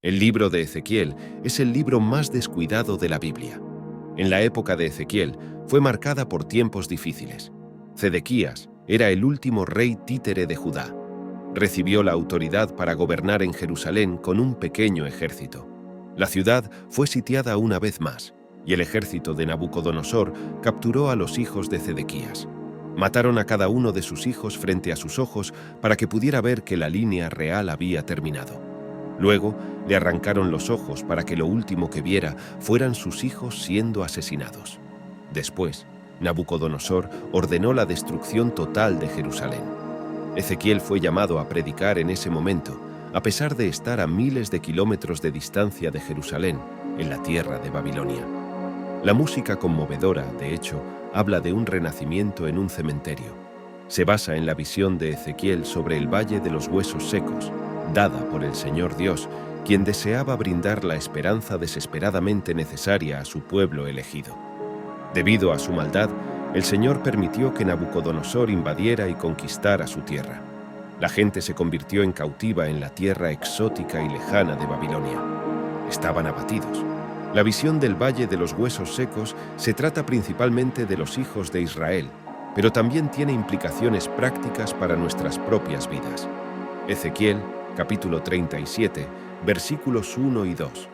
El libro de Ezequiel es el libro más descuidado de la Biblia. En la época de Ezequiel fue marcada por tiempos difíciles. Zedequías era el último rey títere de Judá. Recibió la autoridad para gobernar en Jerusalén con un pequeño ejército. La ciudad fue sitiada una vez más, y el ejército de Nabucodonosor capturó a los hijos de Zedequías. Mataron a cada uno de sus hijos frente a sus ojos para que pudiera ver que la línea real había terminado. Luego le arrancaron los ojos para que lo último que viera fueran sus hijos siendo asesinados. Después, Nabucodonosor ordenó la destrucción total de Jerusalén. Ezequiel fue llamado a predicar en ese momento, a pesar de estar a miles de kilómetros de distancia de Jerusalén, en la tierra de Babilonia. La música conmovedora, de hecho, habla de un renacimiento en un cementerio. Se basa en la visión de Ezequiel sobre el Valle de los Huesos Secos, dada por el Señor Dios, quien deseaba brindar la esperanza desesperadamente necesaria a su pueblo elegido. Debido a su maldad, el Señor permitió que Nabucodonosor invadiera y conquistara su tierra. La gente se convirtió en cautiva en la tierra exótica y lejana de Babilonia. Estaban abatidos. La visión del Valle de los Huesos Secos se trata principalmente de los hijos de Israel, pero también tiene implicaciones prácticas para nuestras propias vidas. Ezequiel, capítulo 37, versículos 1 y 2.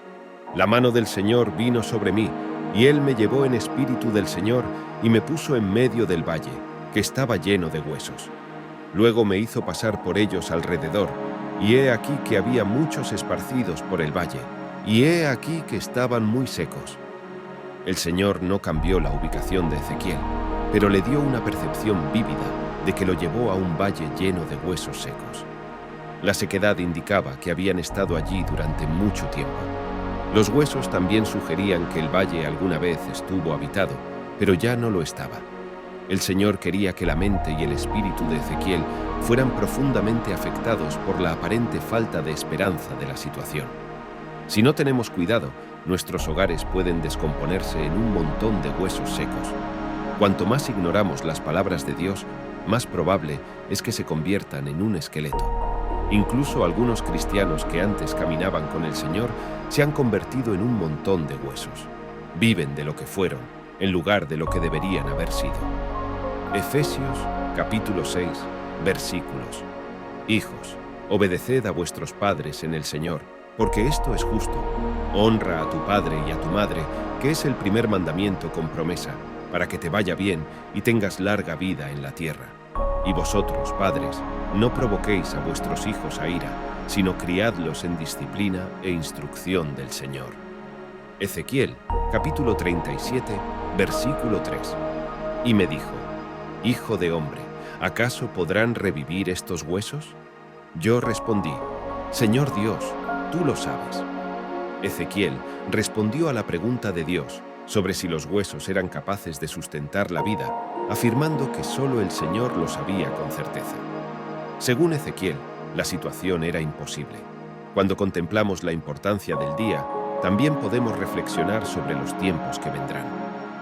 La mano del Señor vino sobre mí, y Él me llevó en espíritu del Señor y me puso en medio del valle, que estaba lleno de huesos. Luego me hizo pasar por ellos alrededor, y he aquí que había muchos esparcidos por el valle, y he aquí que estaban muy secos. El Señor no cambió la ubicación de Ezequiel, pero le dio una percepción vívida de que lo llevó a un valle lleno de huesos secos. La sequedad indicaba que habían estado allí durante mucho tiempo. Los huesos también sugerían que el valle alguna vez estuvo habitado, pero ya no lo estaba. El Señor quería que la mente y el espíritu de Ezequiel fueran profundamente afectados por la aparente falta de esperanza de la situación. Si no tenemos cuidado, nuestros hogares pueden descomponerse en un montón de huesos secos. Cuanto más ignoramos las palabras de Dios, más probable es que se conviertan en un esqueleto. Incluso algunos cristianos que antes caminaban con el Señor se han convertido en un montón de huesos. Viven de lo que fueron, en lugar de lo que deberían haber sido. Efesios, capítulo 6, versículos. Hijos, obedeced a vuestros padres en el Señor, porque esto es justo. Honra a tu padre y a tu madre, que es el primer mandamiento con promesa, para que te vaya bien y tengas larga vida en la tierra. Y vosotros, padres, no provoquéis a vuestros hijos a ira, sino criadlos en disciplina e instrucción del Señor. Ezequiel, capítulo 37, versículo 3. Y me dijo: Hijo de hombre, ¿acaso podrán revivir estos huesos? Yo respondí: Señor Dios, tú lo sabes. Ezequiel respondió a la pregunta de Dios sobre si los huesos eran capaces de sustentar la vida, afirmando que solo el Señor lo sabía con certeza. Según Ezequiel, la situación era imposible. Cuando contemplamos la importancia del día, también podemos reflexionar sobre los tiempos que vendrán.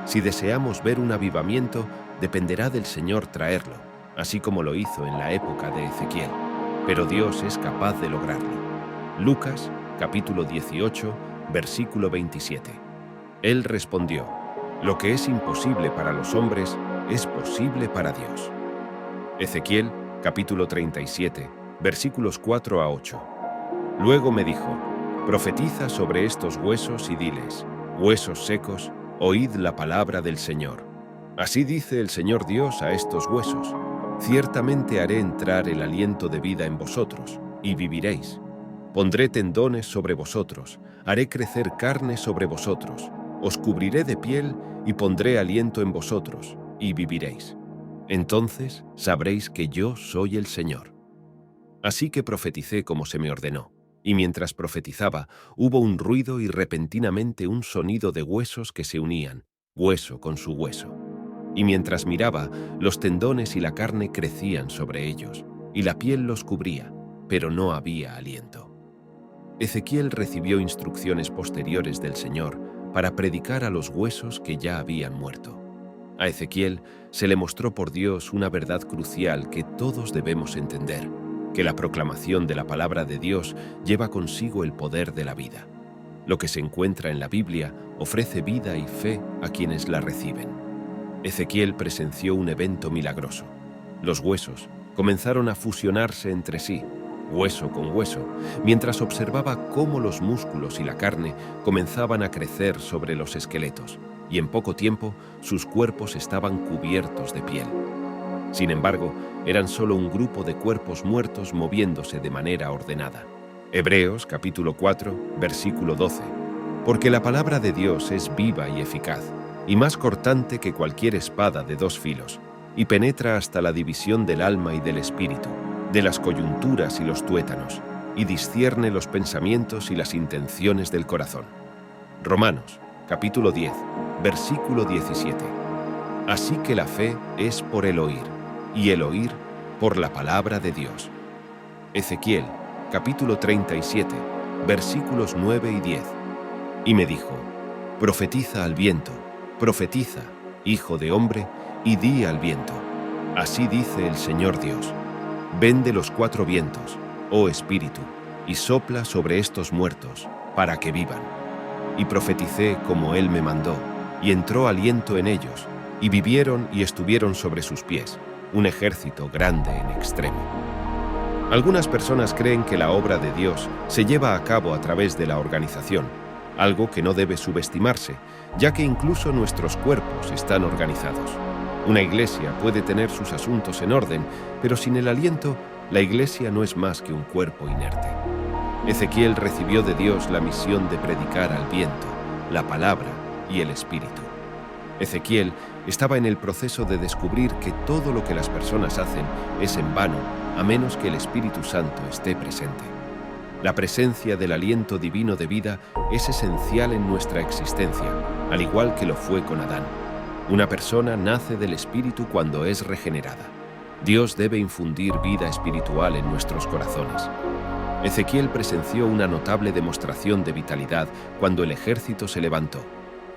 Si deseamos ver un avivamiento, dependerá del Señor traerlo, así como lo hizo en la época de Ezequiel. Pero Dios es capaz de lograrlo. Lucas, capítulo 18, versículo 27. Él respondió: Lo que es imposible para los hombres es posible para Dios. Ezequiel, capítulo 37, versículos 4 a 8. Luego me dijo: Profetiza sobre estos huesos y diles: Huesos secos, oíd la palabra del Señor. Así dice el Señor Dios a estos huesos: Ciertamente haré entrar el aliento de vida en vosotros, y viviréis. Pondré tendones sobre vosotros, haré crecer carne sobre vosotros, os cubriré de piel y pondré aliento en vosotros, y viviréis. Entonces sabréis que yo soy el Señor. Así que profeticé como se me ordenó, y mientras profetizaba, hubo un ruido y repentinamente un sonido de huesos que se unían, hueso con su hueso. Y mientras miraba, los tendones y la carne crecían sobre ellos, y la piel los cubría, pero no había aliento. Ezequiel recibió instrucciones posteriores del Señor para predicar a los huesos que ya habían muerto. A Ezequiel se le mostró por Dios una verdad crucial que todos debemos entender. que la proclamación de la palabra de Dios lleva consigo el poder de la vida. Lo que se encuentra en la Biblia ofrece vida y fe a quienes la reciben. Ezequiel presenció un evento milagroso. Los huesos comenzaron a fusionarse entre sí, hueso con hueso, mientras observaba cómo los músculos y la carne comenzaban a crecer sobre los esqueletos, y en poco tiempo sus cuerpos estaban cubiertos de piel. Sin embargo, eran solo un grupo de cuerpos muertos moviéndose de manera ordenada. Hebreos capítulo 4, versículo 12. Porque la palabra de Dios es viva y eficaz, y más cortante que cualquier espada de dos filos, y penetra hasta la división del alma y del espíritu, de las coyunturas y los tuétanos, y discierne los pensamientos y las intenciones del corazón. Romanos capítulo 10, versículo 17. Así que la fe es por el oír, y el oír por la palabra de Dios. Ezequiel capítulo 37, versículos 9 y 10. Y me dijo: profetiza al viento, profetiza, hijo de hombre, y di al viento: así dice el Señor Dios, ven de los cuatro vientos, oh espíritu, y sopla sobre estos muertos, para que vivan. Y profeticé como él me mandó, y entró aliento en ellos, y vivieron y estuvieron sobre sus pies, un ejército grande en extremo. Algunas personas creen que la obra de Dios se lleva a cabo a través de la organización, algo que no debe subestimarse, ya que incluso nuestros cuerpos están organizados. Una iglesia puede tener sus asuntos en orden, pero sin el aliento, la iglesia no es más que un cuerpo inerte. Ezequiel recibió de Dios la misión de predicar al viento, la palabra y el espíritu. Ezequiel estaba en el proceso de descubrir que todo lo que las personas hacen es en vano, a menos que el Espíritu Santo esté presente. La presencia del aliento divino de vida es esencial en nuestra existencia, al igual que lo fue con Adán. Una persona nace del Espíritu cuando es regenerada. Dios debe infundir vida espiritual en nuestros corazones. Ezequiel presenció una notable demostración de vitalidad cuando el ejército se levantó.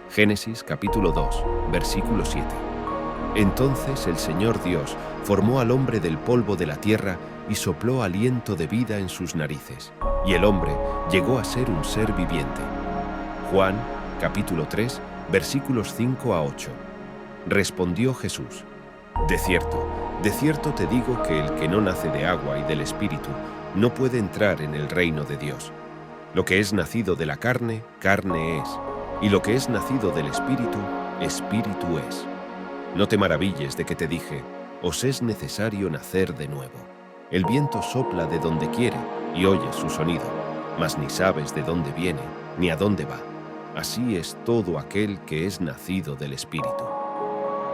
Génesis capítulo 2, versículo 7. Entonces el Señor Dios formó al hombre del polvo de la tierra y sopló aliento de vida en sus narices, y el hombre llegó a ser un ser viviente. Juan capítulo 3, versículos 5 a 8. Respondió Jesús: de cierto te digo que el que no nace de agua y del Espíritu no puede entrar en el reino de Dios. Lo que es nacido de la carne, carne es, y lo que es nacido del Espíritu, Espíritu es. No te maravilles de que te dije: os es necesario nacer de nuevo. El viento sopla de donde quiere y oyes su sonido, mas ni sabes de dónde viene ni a dónde va. Así es todo aquel que es nacido del Espíritu.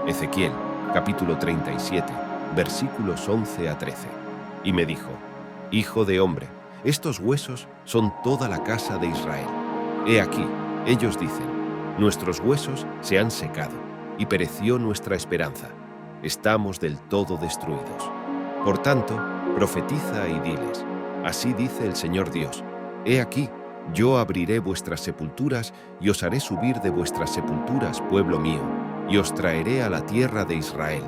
Ezequiel, capítulo 37, versículos 11 a 13. Y me dijo: hijo de hombre, estos huesos son toda la casa de Israel. He aquí, ellos dicen: nuestros huesos se han secado, y pereció nuestra esperanza. Estamos del todo destruidos. Por tanto, profetiza y diles: así dice el Señor Dios: he aquí, yo abriré vuestras sepulturas y os haré subir de vuestras sepulturas, pueblo mío, y os traeré a la tierra de Israel.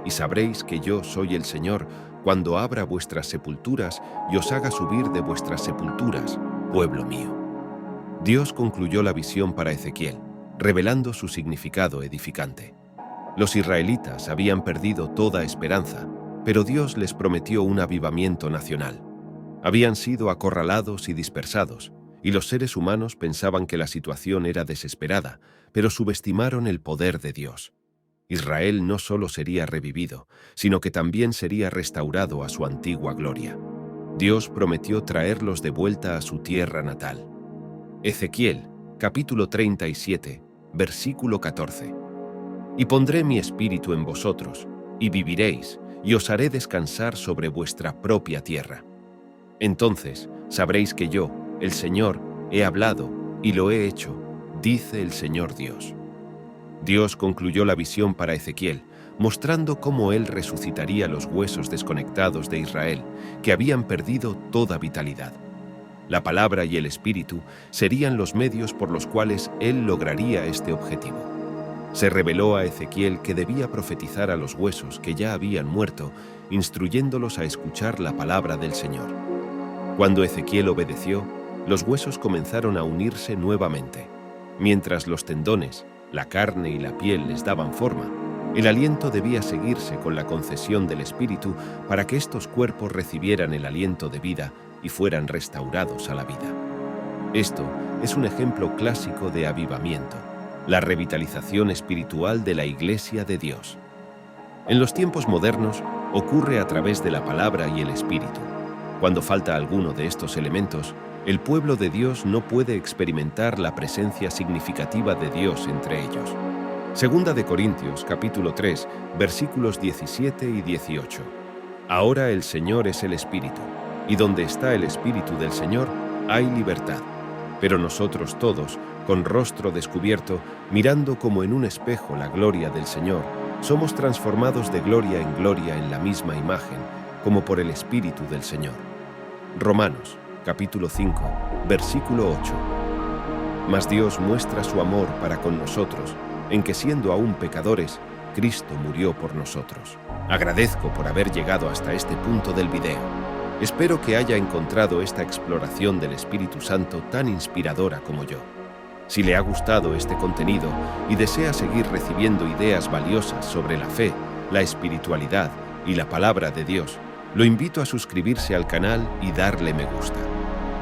Y sabréis que yo soy el Señor, cuando abra vuestras sepulturas y os haga subir de vuestras sepulturas, pueblo mío. Dios concluyó la visión para Ezequiel, revelando su significado edificante. Los israelitas habían perdido toda esperanza, pero Dios les prometió un avivamiento nacional. Habían sido acorralados y dispersados, y los seres humanos pensaban que la situación era desesperada, pero subestimaron el poder de Dios. Israel no solo sería revivido, sino que también sería restaurado a su antigua gloria. Dios prometió traerlos de vuelta a su tierra natal. Ezequiel, capítulo 37, versículo 14. Y pondré mi espíritu en vosotros, y viviréis, y os haré descansar sobre vuestra propia tierra. Entonces sabréis que yo, el Señor, he hablado y lo he hecho, dice el Señor Dios. Dios concluyó la visión para Ezequiel, mostrando cómo él resucitaría los huesos desconectados de Israel, que habían perdido toda vitalidad. La palabra y el espíritu serían los medios por los cuales él lograría este objetivo. Se reveló a Ezequiel que debía profetizar a los huesos que ya habían muerto, instruyéndolos a escuchar la palabra del Señor. Cuando Ezequiel obedeció, los huesos comenzaron a unirse nuevamente. Mientras los tendones, la carne y la piel les daban forma, el aliento debía seguirse con la concesión del Espíritu para que estos cuerpos recibieran el aliento de vida y fueran restaurados a la vida. Esto es un ejemplo clásico de avivamiento, la revitalización espiritual de la Iglesia de Dios. En los tiempos modernos ocurre a través de la palabra y el Espíritu. Cuando falta alguno de estos elementos, el pueblo de Dios no puede experimentar la presencia significativa de Dios entre ellos. Segunda de Corintios, capítulo 3, versículos 17 y 18. Ahora el Señor es el Espíritu, y donde está el Espíritu del Señor, hay libertad. Pero nosotros todos, con rostro descubierto, mirando como en un espejo la gloria del Señor, somos transformados de gloria en la misma imagen, como por el Espíritu del Señor. Romanos, capítulo 5, versículo 8. Mas Dios muestra su amor para con nosotros, en que siendo aún pecadores, Cristo murió por nosotros. Agradezco por haber llegado hasta este punto del video. Espero que haya encontrado esta exploración del Espíritu Santo tan inspiradora como yo. Si le ha gustado este contenido y desea seguir recibiendo ideas valiosas sobre la fe, la espiritualidad y la palabra de Dios, lo invito a suscribirse al canal y darle me gusta.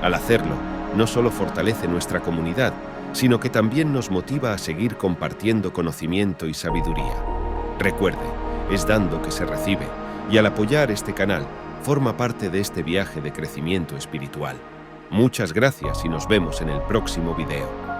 Al hacerlo, no solo fortalece nuestra comunidad, sino que también nos motiva a seguir compartiendo conocimiento y sabiduría. Recuerde, es dando que se recibe, y al apoyar este canal, forma parte de este viaje de crecimiento espiritual. Muchas gracias y nos vemos en el próximo video.